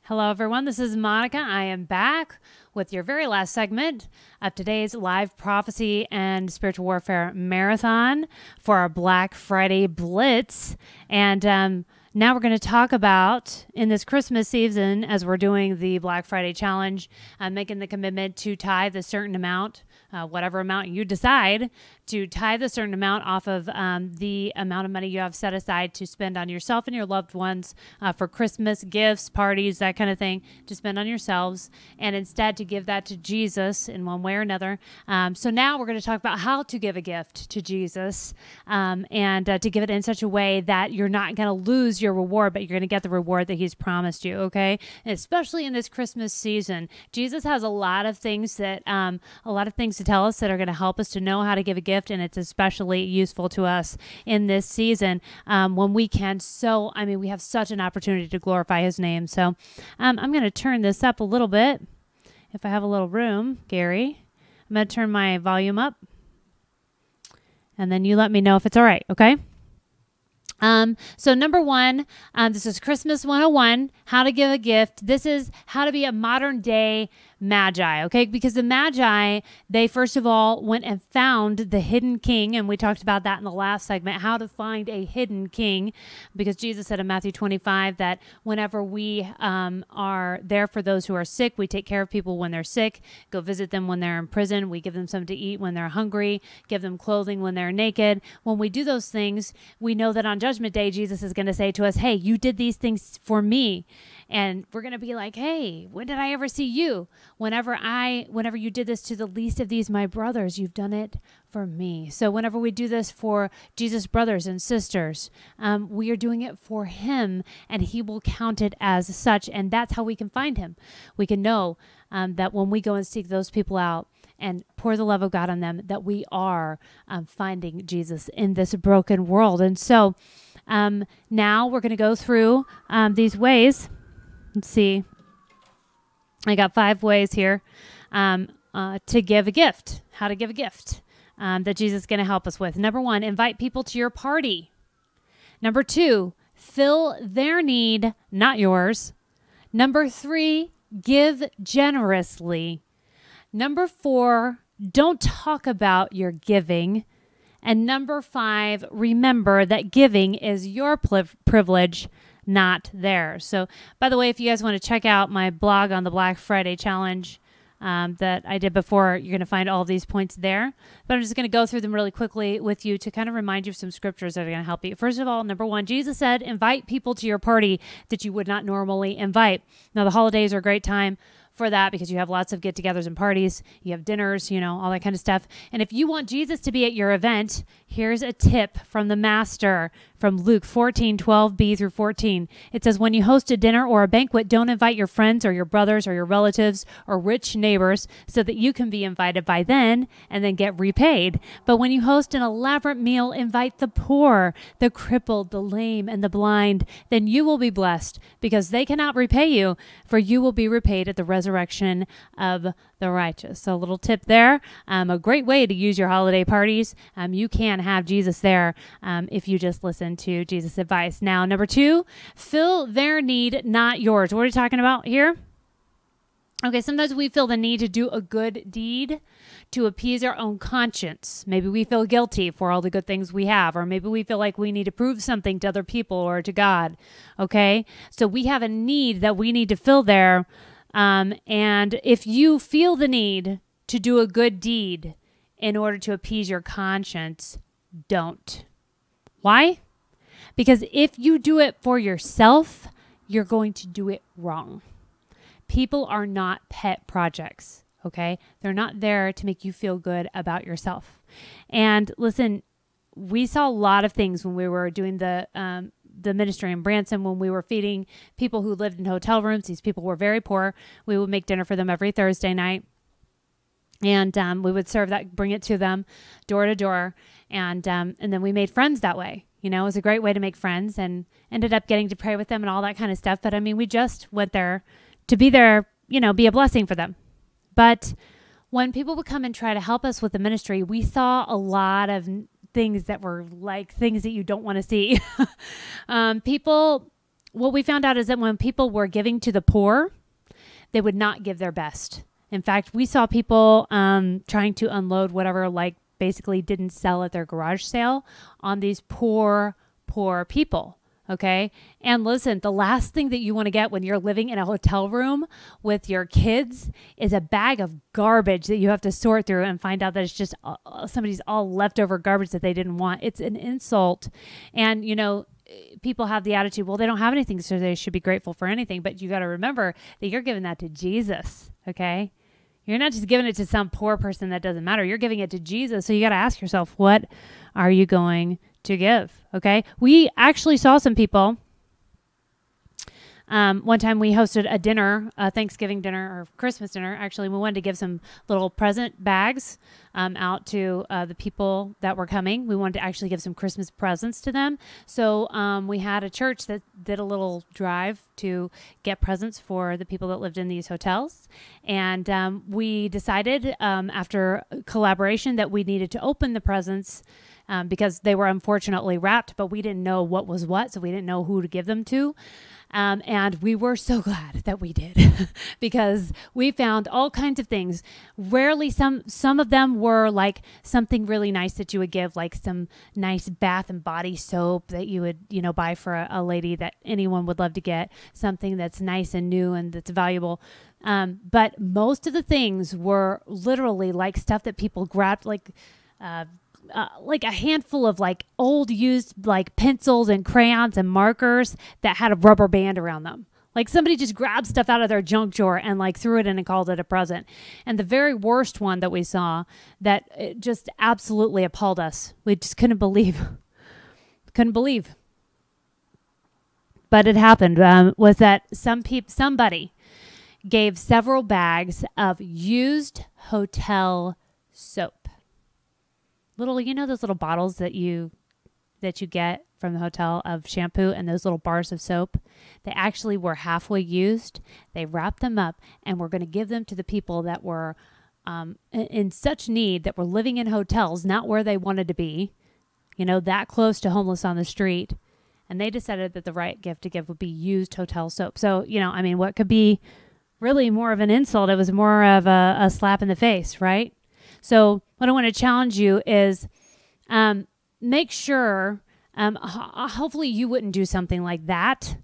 Hello, everyone. This is Monica. I am back with your very last segment of today's live prophecy and spiritual warfare marathon for our Black Friday Blitz. And now we're going to talk about, in this Christmas season, as we're doing the Black Friday Challenge, making the commitment to tithe a certain amount, whatever amount you decide, to tithe a certain amount off of the amount of money you have set aside to spend on yourself and your loved ones for Christmas gifts, parties, that kind of thing, to spend on yourselves, and instead to give that to Jesus in one way or another. So now we're going to talk about how to give a gift to Jesus and to give it in such a way that you're not going to lose your reward, but you're going to get the reward that he's promised you, okay? And especially in this Christmas season, Jesus has a lot of things that, to tell us that are going to help us to know how to give a gift, and it's especially useful to us in this season when we can we have such an opportunity to glorify his name. So I'm going to turn this up a little bit. If I have a little room, Gary, I'm going to turn my volume up, and then you let me know if it's all right, okay? So number one, this is Christmas 101, how to give a gift. This is how to be a modern day Magi, okay? Because the Magi, they first of all went and found the hidden king, and we talked about that in the last segment, how to find a hidden king, because Jesus said in Matthew 25 that whenever we are there for those who are sick, we take care of people when they're sick, go visit them when they're in prison, we give them something to eat when they're hungry, give them clothing when they're naked. When we do those things, we know that on Judgment Day, Jesus is going to say to us, hey, you did these things for me. And we're going to be like, hey, when did I ever see you? Whenever you did this to the least of these, my brothers, you've done it for me. So whenever we do this for Jesus' brothers and sisters, we are doing it for him, and he will count it as such. And that's how we can find him. We can know that when we go and seek those people out and pour the love of God on them, that we are finding Jesus in this broken world. And so now we're going to go through these ways. Let's see. I got 5 ways here to give a gift, how to give a gift that Jesus is going to help us with. Number 1, invite people to your party. Number 2, fill their need, not yours. Number 3, give generously. Number 4, don't talk about your giving. And number 5, remember that giving is your privilege, not theirs. So, by the way, if you guys want to check out my blog on the Black Friday Challenge that I did before, you're going to find all of these points there. But I'm just going to go through them really quickly with you to kind of remind you of some scriptures that are going to help you. First of all, number 1, Jesus said, invite people to your party that you would not normally invite. Now, the holidays are a great time for that because you have lots of get-togethers and parties. You have dinners, all that kind of stuff. And if you want Jesus to be at your event, here's a tip from the Master from Luke 14:12b through 14. It says, when you host a dinner or a banquet, don't invite your friends or your brothers or your relatives or rich neighbors so that you can be invited by them and then get repaid. But when you host an elaborate meal, invite the poor, the crippled, the lame, and the blind. Then you will be blessed because they cannot repay you, for you will be repaid at the resurrection of the righteous. So a little tip there, a great way to use your holiday parties. You can have Jesus there if you just listen to Jesus' advice. Now, number 2, fill their need, not yours. What are we talking about here? Okay, sometimes we feel the need to do a good deed to appease our own conscience. Maybe we feel guilty for all the good things we have, or maybe we feel like we need to prove something to other people or to God, okay? So we have a need that we need to fill there, and if you feel the need to do a good deed in order to appease your conscience, don't. Why? Because if you do it for yourself, you're going to do it wrong. People are not pet projects, okay? They're not there to make you feel good about yourself. And listen, we saw a lot of things when we were doing the ministry in Branson, when we were feeding people who lived in hotel rooms. These people were very poor. We would make dinner for them every Thursday night. And we would serve that, bring it to them door to door. And then we made friends that way. It was a great way to make friends and ended up getting to pray with them and all that kind of stuff. But we just went there to be there, be a blessing for them. But when people would come and try to help us with the ministry, we saw a lot of things that were like things that you don't want to see. People what we found out is that when people were giving to the poor, they would not give their best. In fact, we saw people trying to unload whatever, like basically didn't sell at their garage sale on these poor people. Okay. And listen, the last thing that you want to get when you're living in a hotel room with your kids is a bag of garbage that you have to sort through and find out that it's just somebody's all leftover garbage that they didn't want. It's an insult. And, you know, people have the attitude, well, they don't have anything, so they should be grateful for anything. But you got to remember that you're giving that to Jesus. Okay. You're not just giving it to some poor person that doesn't matter. You're giving it to Jesus. So you got to ask yourself, what are you going to give? Okay. We actually saw some people. One time we hosted a dinner, a Thanksgiving dinner or Christmas dinner. Actually, we wanted to give some little present bags out to the people that were coming. We wanted to actually give some Christmas presents to them. So we had a church that did a little drive to get presents for the people that lived in these hotels. And we decided after collaboration that we needed to open the presents because they were unfortunately wrapped, but we didn't know what was what, so we didn't know who to give them to. And we were so glad that we did because we found all kinds of things. Rarely, some of them were like something really nice that you would give, like some nice bath and body soap that you would, you know, buy for a lady that anyone would love to get, something that's nice and new and that's valuable. But most of the things were literally like stuff that people grabbed, like a handful of like old used like pencils and crayons and markers that had a rubber band around them. Like somebody just grabbed stuff out of their junk drawer and like threw it in and called it a present. And the very worst one that we saw that it just absolutely appalled us. We just couldn't believe. But it happened was that somebody gave several bags of used hotel soap. Little, you know, those little bottles that you get from the hotel of shampoo and those little bars of soap. They actually were halfway used. They wrapped them up and were going to give them to the people that were in such need, that were living in hotels, not where they wanted to be, you know, that close to homeless on the street. And they decided that the right gift to give would be used hotel soap. So, you know, I mean, what could be really more of an insult? It was more of a slap in the face, right? So what I want to challenge you is make sure, hopefully you wouldn't do something like that,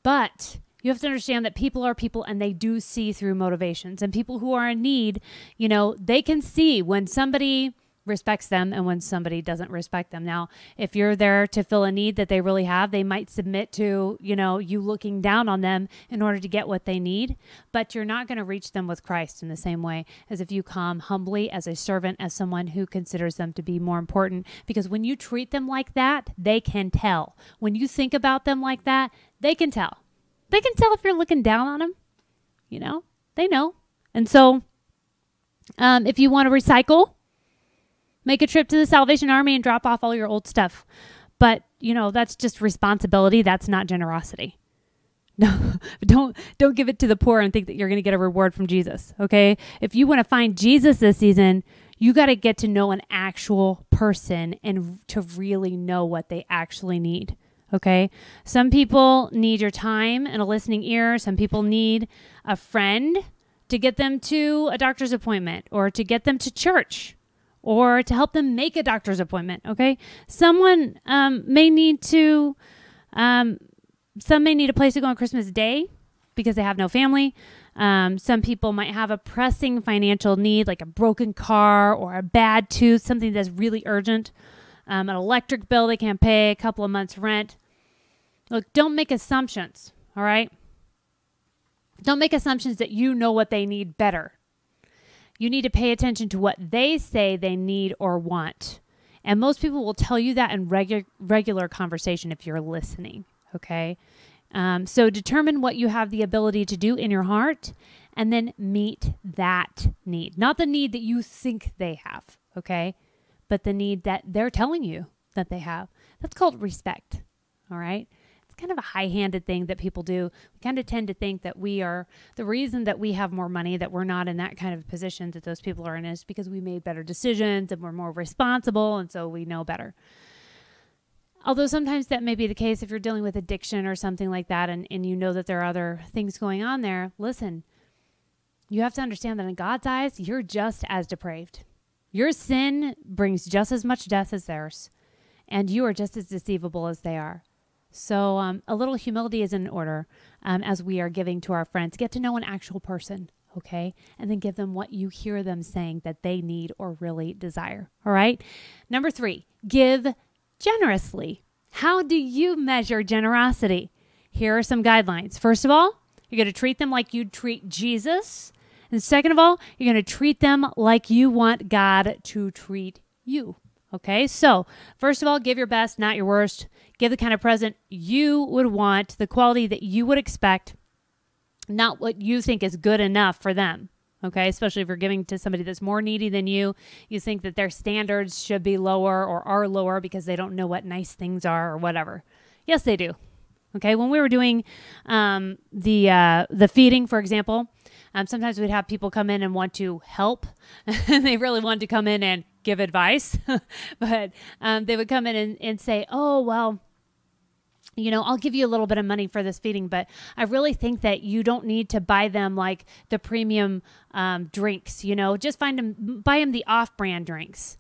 but you have to understand that people are people and they do see through motivations. And people who are in need, you know, they can see when somebody respects them and when somebody doesn't respect them. Now, if you're there to fill a need that they really have, they might submit to, you know, you looking down on them in order to get what they need, but you're not going to reach them with Christ in the same way as if you come humbly as a servant, as someone who considers them to be more important. Because when you treat them like that, they can tell. When you think about them like that, they can tell. They can tell if you're looking down on them, you know, they know. And so if you want to recycle, make a trip to the Salvation Army and drop off all your old stuff. But, you know, that's just responsibility. That's not generosity. No, don't give it to the poor and think that you're going to get a reward from Jesus, okay? If you want to find Jesus this season, you got to get to know an actual person and to really know what they actually need, okay? Some people need your time and a listening ear. Some people need a friend to get them to a doctor's appointment or to get them to church, or to help them make a doctor's appointment, okay? Someone may need some may need a place to go on Christmas Day because they have no family. Some people might have a pressing financial need, like a broken car or a bad tooth, something that's really urgent, an electric bill they can't pay, a couple of months' rent. Look, don't make assumptions, all right? Don't make assumptions that you know what they need better. You need to pay attention to what they say they need or want. And most people will tell you that in regular conversation if you're listening, okay? So determine what you have the ability to do in your heart and then meet that need. Not the need that you think they have, okay? But the need that they're telling you that they have. That's called respect, all right? Kind of a high-handed thing that people do. We kind of tend to think that we are the reason that we have more money, that we're not in that kind of position that those people are in, is because we made better decisions and we're more responsible, and so we know better. Although sometimes that may be the case if you're dealing with addiction or something like that, and you know that there are other things going on there. Listen, you have to understand that in God's eyes, you're just as depraved. Your sin brings just as much death as theirs, and you are just as deceivable as they are. So a little humility is in order as we are giving to our friends. Get to know an actual person, okay? And then give them what you hear them saying that they need or really desire, all right? Number 3, give generously. How do you measure generosity? Here are some guidelines. First of all, you're going to treat them like you'd treat Jesus. And second of all, you're going to treat them like you want God to treat you. Okay, so first of all, give your best, not your worst. Give the kind of present you would want, the quality that you would expect, not what you think is good enough for them. Okay, especially if you're giving to somebody that's more needy than you, you think that their standards should be lower or are lower because they don't know what nice things are or whatever. Yes, they do. Okay, when we were doing the feeding, for example, sometimes we'd have people come in and want to help. They really wanted to come in and give advice, but they would come in and say, oh, well, I'll give you a little bit of money for this feeding, but I really think that you don't need to buy them like the premium drinks, just buy them the off-brand drinks.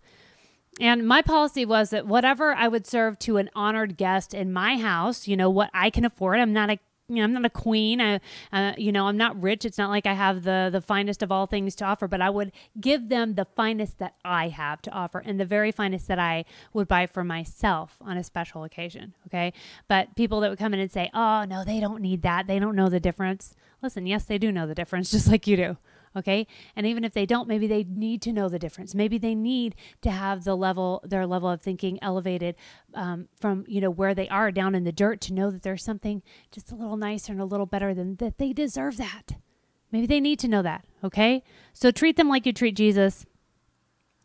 And my policy was that whatever I would serve to an honored guest in my house, what I can afford. I'm not a queen. I'm not rich. It's not like I have the finest of all things to offer, but I would give them the finest that I have to offer and the very finest that I would buy for myself on a special occasion. Okay. But people that would come in and say, oh, no, they don't need that. They don't know the difference. Listen, yes, they do know the difference, just like you do. Okay. And even if they don't, maybe they need to know the difference. Maybe they need to have their level of thinking elevated from, where they are down in the dirt to know that there's something just a little nicer and a little better than that. They deserve that. Maybe they need to know that. Okay. So treat them like you treat Jesus.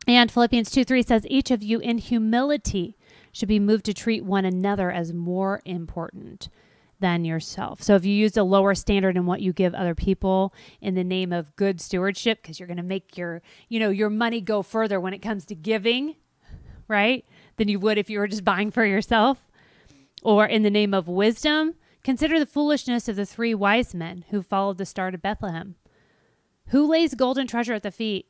And Philippians 2:3 says, each of you in humility should be moved to treat one another as more important than yourself. So if you use a lower standard in what you give other people in the name of good stewardship, because you're going to make your money go further when it comes to giving, right, than you would if you were just buying for yourself, or in the name of wisdom, consider the foolishness of the 3 wise men who followed the star to Bethlehem. Who lays golden treasure at the feet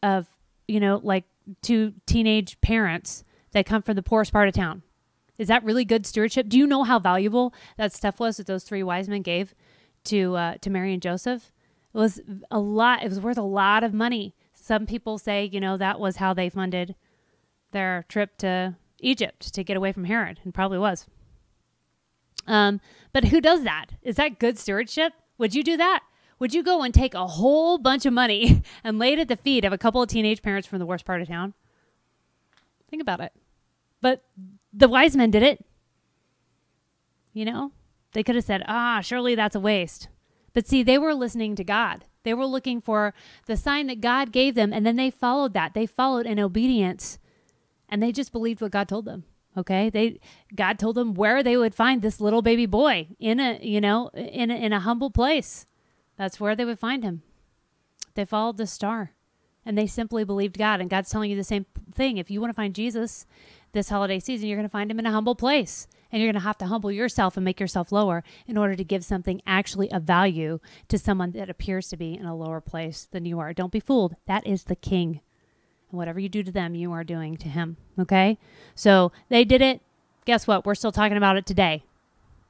of, like 2 teenage parents that come from the poorest part of town? Is that really good stewardship? Do you know how valuable that stuff was that those 3 wise men gave to Mary and Joseph? It was a lot. It was worth a lot of money. Some people say, that was how they funded their trip to Egypt to get away from Herod, and probably was. But who does that? Is that good stewardship? Would you do that? Would you go and take a whole bunch of money and lay it at the feet of a couple of teenage parents from the worst part of town? Think about it. But the wise men did it. They could have said, surely that's a waste. But see, they were listening to God. They were looking for the sign that God gave them, and then they followed that. They followed in obedience, and they just believed what God told them. Okay, God told them where they would find this little baby boy in a humble place. That's where they would find him. They followed the star, and they simply believed God. And God's telling you the same thing. If you want to find Jesus this holiday season, you're going to find him in a humble place, and you're going to have to humble yourself and make yourself lower in order to give something actually of value to someone that appears to be in a lower place than you are. Don't be fooled. That is the King. And whatever you do to them, you are doing to him. Okay? So they did it. Guess what? We're still talking about it today.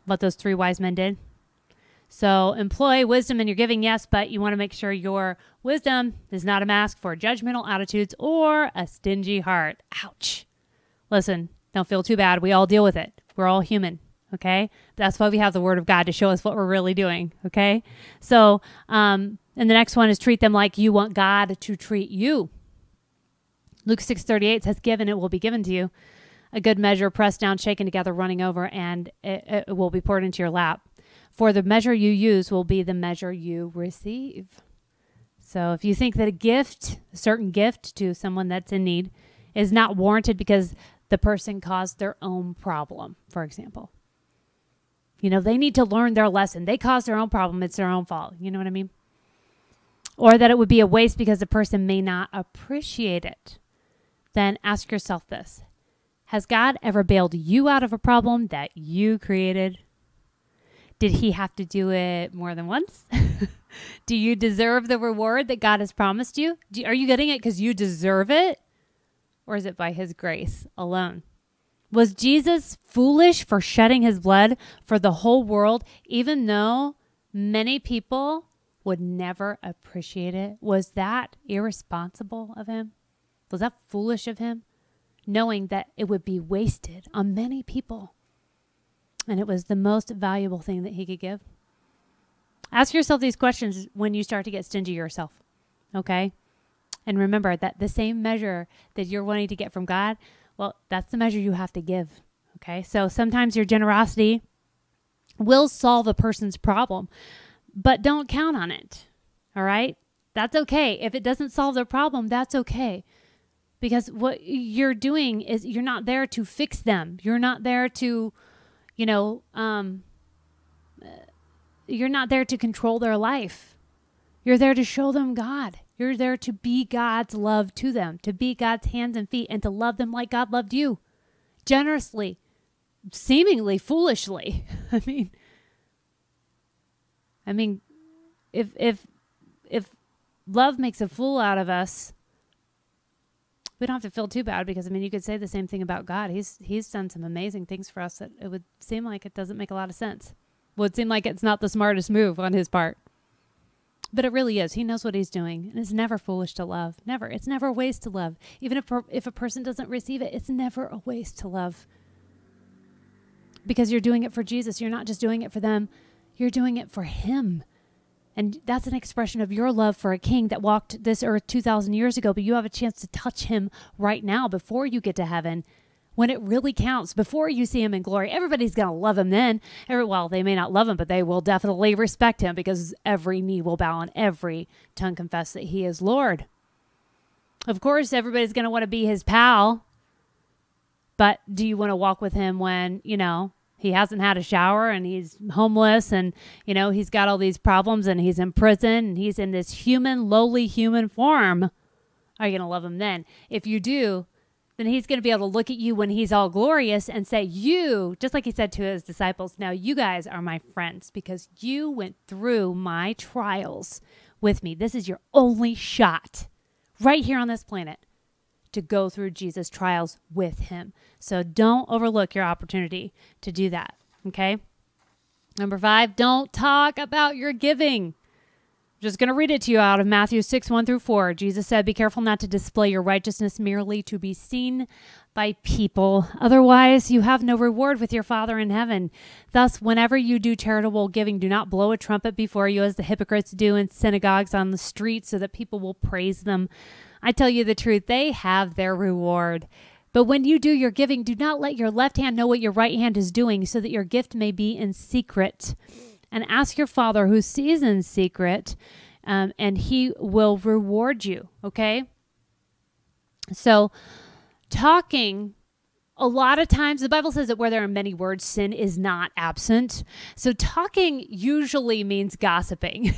What those 3 wise men did. So employ wisdom in your giving, yes, but you want to make sure your wisdom is not a mask for judgmental attitudes or a stingy heart. Ouch. Listen, don't feel too bad. We all deal with it. We're all human, okay? That's why we have the Word of God to show us what we're really doing, okay? So, and the next one is treat them like you want God to treat you. Luke 6:38 says, give and it will be given to you. A good measure, pressed down, shaken together, running over, and it will be poured into your lap. For the measure you use will be the measure you receive. So if you think that a certain gift to someone that's in need is not warranted because the person caused their own problem, for example. They need to learn their lesson. They caused their own problem. It's their own fault. You know what I mean? Or that it would be a waste because the person may not appreciate it. Then ask yourself this. Has God ever bailed you out of a problem that you created? Did he have to do it more than once? Do you deserve the reward that God has promised you? Are you getting it because you deserve it? Or is it by his grace alone? Was Jesus foolish for shedding his blood for the whole world, even though many people would never appreciate it? Was that irresponsible of him? Was that foolish of him? Knowing that it would be wasted on many people. And it was the most valuable thing that he could give. Ask yourself these questions when you start to get stingy yourself, okay? And remember that the same measure that you're wanting to get from God, well, that's the measure you have to give, okay? So sometimes your generosity will solve a person's problem, but don't count on it, all right? That's okay. If it doesn't solve their problem, that's okay. Because what you're doing is you're not there to fix them. You're not there to, you're not there to control their life. You're there to show them God. You're there to be God's love to them, to be God's hands and feet, and to love them like God loved you, generously, seemingly foolishly. I mean, if love makes a fool out of us, we don't have to feel too bad, because you could say the same thing about God. He's done some amazing things for us that it would seem like it doesn't make a lot of sense. Would seem like it's not the smartest move on his part. But it really is. He knows what he's doing. And it's never foolish to love. Never. It's never a waste to love. Even if a person doesn't receive it, it's never a waste to love. Because you're doing it for Jesus. You're not just doing it for them. You're doing it for him. And that's an expression of your love for a king that walked this earth 2,000 years ago. But you have a chance to touch him right now before you get to heaven, when it really counts, before you see him in glory. Everybody's going to love him then. Well, they may not love him, but they will definitely respect him, because every knee will bow and every tongue confess that he is Lord. Of course, everybody's going to want to be his pal. But do you want to walk with him when, he hasn't had a shower and he's homeless and, he's got all these problems and he's in prison and he's in this lowly human form? Are you going to love him then? If you do, then he's going to be able to look at you when he's all glorious and say, you, just like he said to his disciples, now you guys are my friends because you went through my trials with me. This is your only shot right here on this planet to go through Jesus' trials with him. So don't overlook your opportunity to do that, okay? Number 5, don't talk about your giving. I'm just going to read it to you out of Matthew 6:1-4. Jesus said, be careful not to display your righteousness merely to be seen by people. Otherwise, you have no reward with your Father in heaven. Thus, whenever you do charitable giving, do not blow a trumpet before you as the hypocrites do in synagogues on the streets so that people will praise them. I tell you the truth, they have their reward. But when you do your giving, do not let your left hand know what your right hand is doing, so that your gift may be in secret. And ask your Father who sees in secret, and he will reward you, okay? So talking, a lot of times, the Bible says that where there are many words, sin is not absent. So talking usually means gossiping.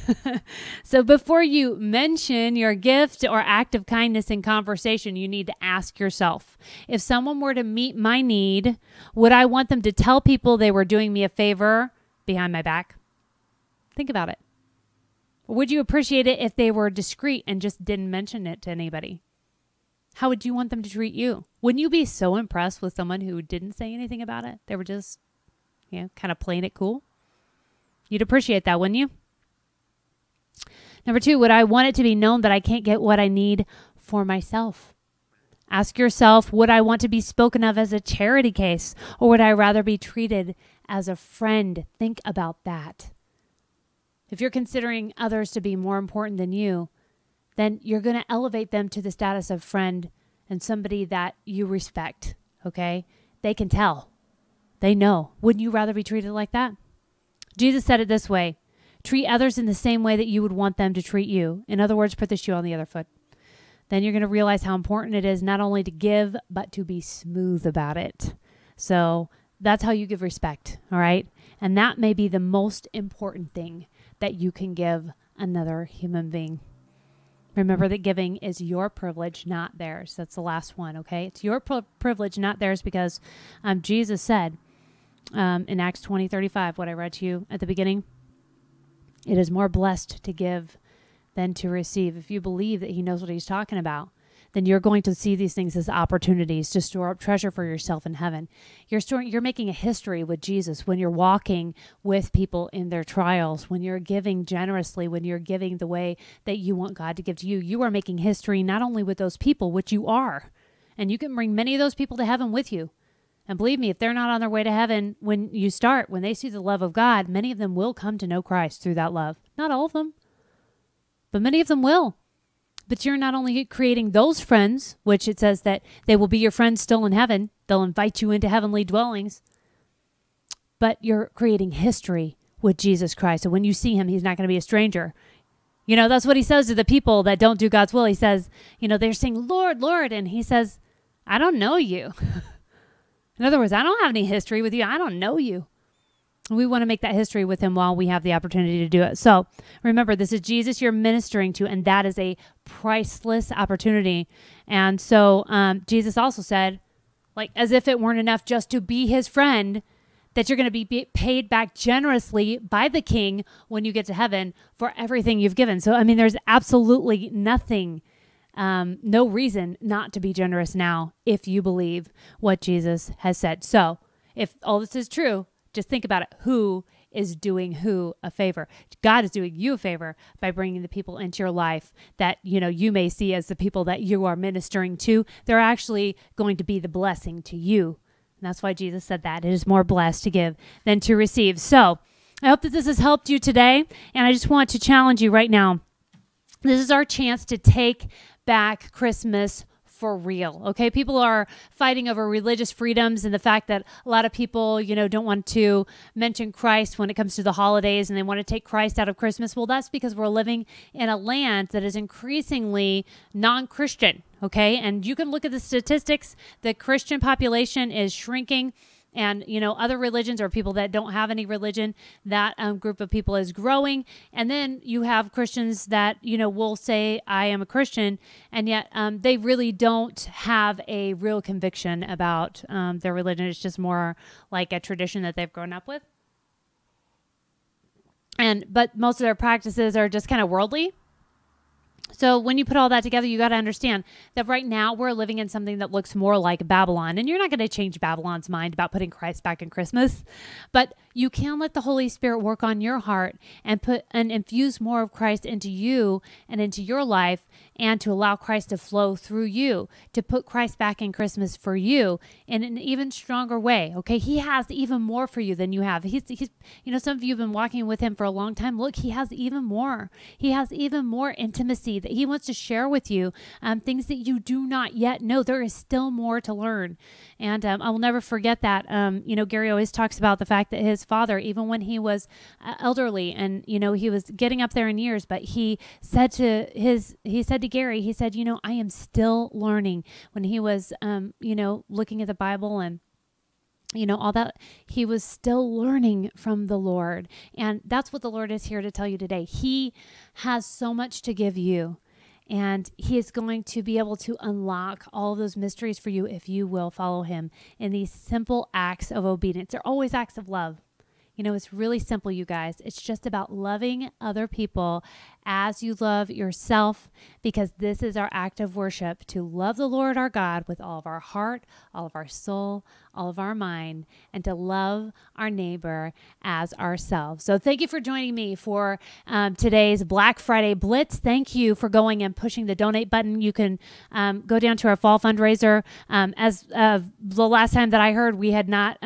So before you mention your gift or act of kindness in conversation, you need to ask yourself, if someone were to meet my need, would I want them to tell people they were doing me a favor behind my back? Think about it. Or would you appreciate it if they were discreet and just didn't mention it to anybody? How would you want them to treat you? Wouldn't you be so impressed with someone who didn't say anything about it? They were just, kind of playing it cool. You'd appreciate that, wouldn't you? Number 2, would I want it to be known that I can't get what I need for myself? Ask yourself, would I want to be spoken of as a charity case, or would I rather be treated as a friend? Think about that. If you're considering others to be more important than you, then you're going to elevate them to the status of friend and somebody that you respect, okay? They can tell. They know. Wouldn't you rather be treated like that? Jesus said it this way, treat others in the same way that you would want them to treat you. In other words, put the shoe on the other foot. Then you're going to realize how important it is not only to give, but to be smooth about it. So that's how you give respect, all right? And that may be the most important thing that you can give another human being. Remember that giving is your privilege, not theirs. That's the last one, okay? It's your privilege, not theirs, because Jesus said in Acts 20:35, what I read to you at the beginning, it is more blessed to give than to receive. If you believe that he knows what he's talking about, then you're going to see these things as opportunities to store up treasure for yourself in heaven. You're making a history with Jesus when you're walking with people in their trials, when you're giving generously, when you're giving the way that you want God to give to you. You are making history not only with those people, which you are, and you can bring many of those people to heaven with you. And believe me, if they're not on their way to heaven when they see the love of God, many of them will come to know Christ through that love. Not all of them, but many of them will. But you're not only creating those friends, which it says that they will be your friends still in heaven. They'll invite you into heavenly dwellings. But you're creating history with Jesus Christ. So when you see him, he's not going to be a stranger. You know, that's what he says to the people that don't do God's will. He says, you know, they're saying, Lord, Lord. And he says, I don't know you. In other words, I don't have any history with you. I don't know you. We want to make that history with him while we have the opportunity to do it. So remember, this is Jesus you're ministering to, and that is a priceless opportunity. And so Jesus also said, like, as if it weren't enough just to be his friend, that you're going to be paid back generously by the King when you get to heaven for everything you've given. So, I mean, there's absolutely nothing, no reason not to be generous now if you believe what Jesus has said. So if all this is true, just think about it. Who is doing who a favor? God is doing you a favor by bringing the people into your life that, you know, you may see as the people that you are ministering to. They're actually going to be the blessing to you. And that's why Jesus said that. It is more blessed to give than to receive. So I hope that this has helped you today. And I just want to challenge you right now. This is our chance to take back Christmas for real. Okay. People are fighting over religious freedoms and the fact that a lot of people, you know, don't want to mention Christ when it comes to the holidays and they want to take Christ out of Christmas. Well, that's because we're living in a land that is increasingly non-Christian. Okay. And you can look at the statistics. The Christian population is shrinking. And, you know, other religions or people that don't have any religion, that group of people is growing. And then you have Christians that, you know, will say, I am a Christian. And yet they really don't have a real conviction about their religion. It's just more like a tradition that they've grown up with. But most of their practices are just kind of worldly. So when you put all that together, you got to understand that right now we're living in something that looks more like Babylon. And you're not going to change Babylon's mind about putting Christ back in Christmas, but you can let the Holy Spirit work on your heart and infuse more of Christ into you and into your life, and to allow Christ to flow through you, to put Christ back in Christmas for you in an even stronger way. Okay. He has even more for you than you have. He's, you know, some of you have been walking with him for a long time. Look, he has even more. He has even more intimacy that he wants to share with you, things that you do not yet know. There is still more to learn. And I will never forget that. You know, Gary always talks about the fact that his father, even when he was elderly and, you know, he was getting up there in years, but he said to Gary, he said, you know, I am still learning. When he was, you know, looking at the Bible and, you know, all that, he was still learning from the Lord. And that's what the Lord is here to tell you today. He has so much to give you, and he is going to be able to unlock all of those mysteries for you if you will follow him in these simple acts of obedience. They're always acts of love. You know, it's really simple, you guys. It's just about loving other people as you love yourself, because this is our act of worship, to love the Lord our God with all of our heart, all of our soul, all of our mind, and to love our neighbor as ourselves. So thank you for joining me for today's Black Friday Blitz. Thank you for going and pushing the donate button. You can go down to our fall fundraiser. As the last time that I heard, we had not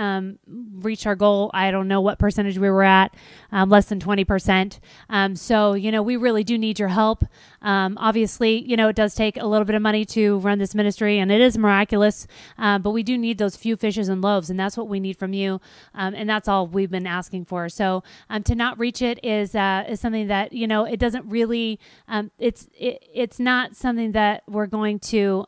reached our goal. I don't know what percentage we were at, less than 20%. So, you know, we really do need your help. Obviously, you know, it does take a little bit of money to run this ministry, and it is miraculous, but we do need those few fishes and loaves, and that's what we need from you, and that's all we've been asking for. So to not reach it is something that, you know, it doesn't really, it's not something that we're going to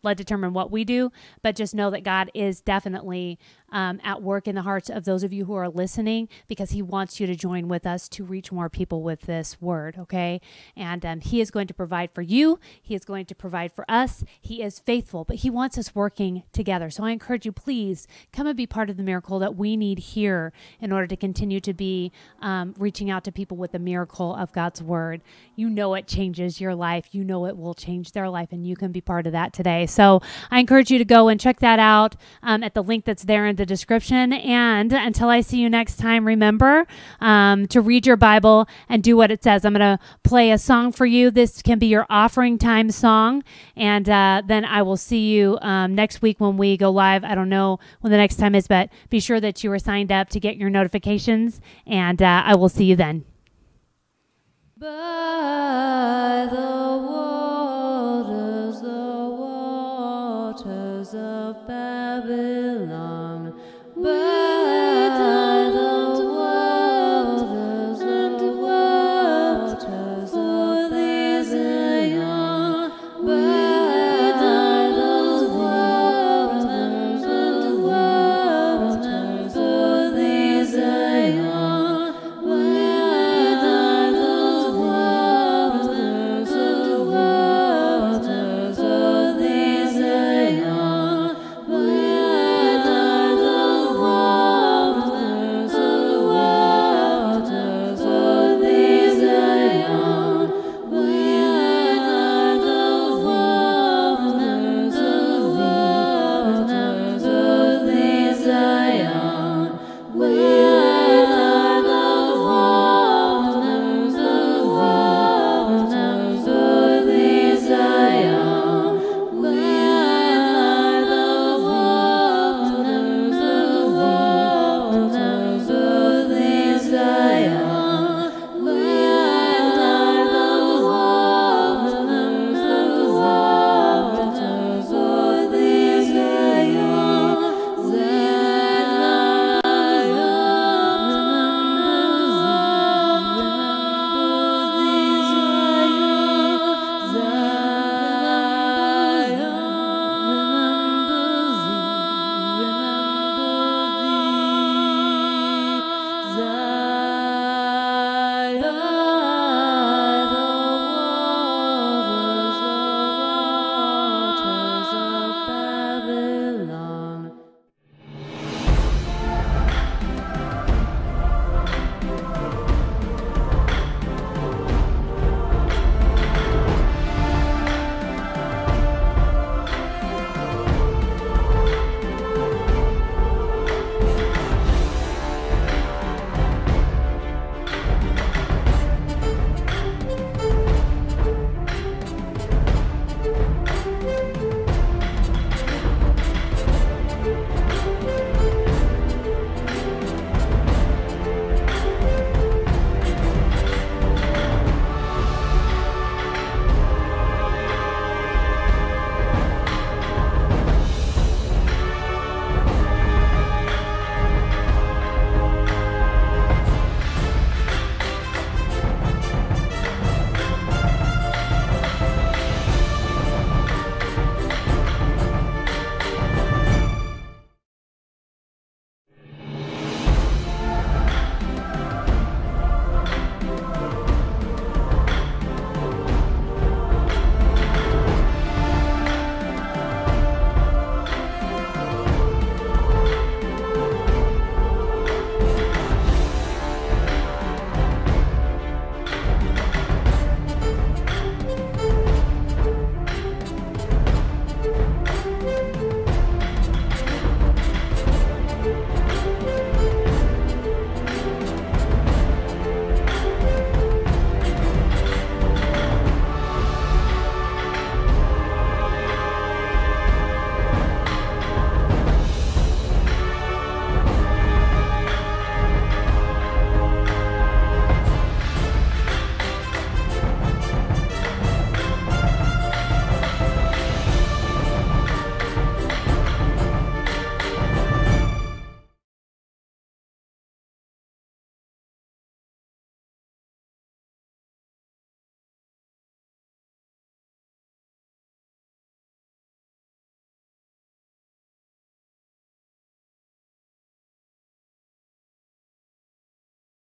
let determine what we do, but just know that God is definitely at work in the hearts of those of you who are listening, because he wants you to join with us to reach more people with this word, okay? And he is going to provide for you. He is going to provide for us. He is faithful, but he wants us working together. So I encourage you, please come and be part of the miracle that we need here in order to continue to be reaching out to people with the miracle of God's word. You know it changes your life. You know it will change their life, and you can be part of that today. So I encourage you to go and check that out at the link that's there in the description. And until I see you next time, remember to read your Bible and do what it says. I'm going to play a song for you. This can be your offering time song. And then I will see you next week when we go live. I don't know when the next time is, but be sure that you are signed up to get your notifications. And I will see you then. By the waters of Babylon.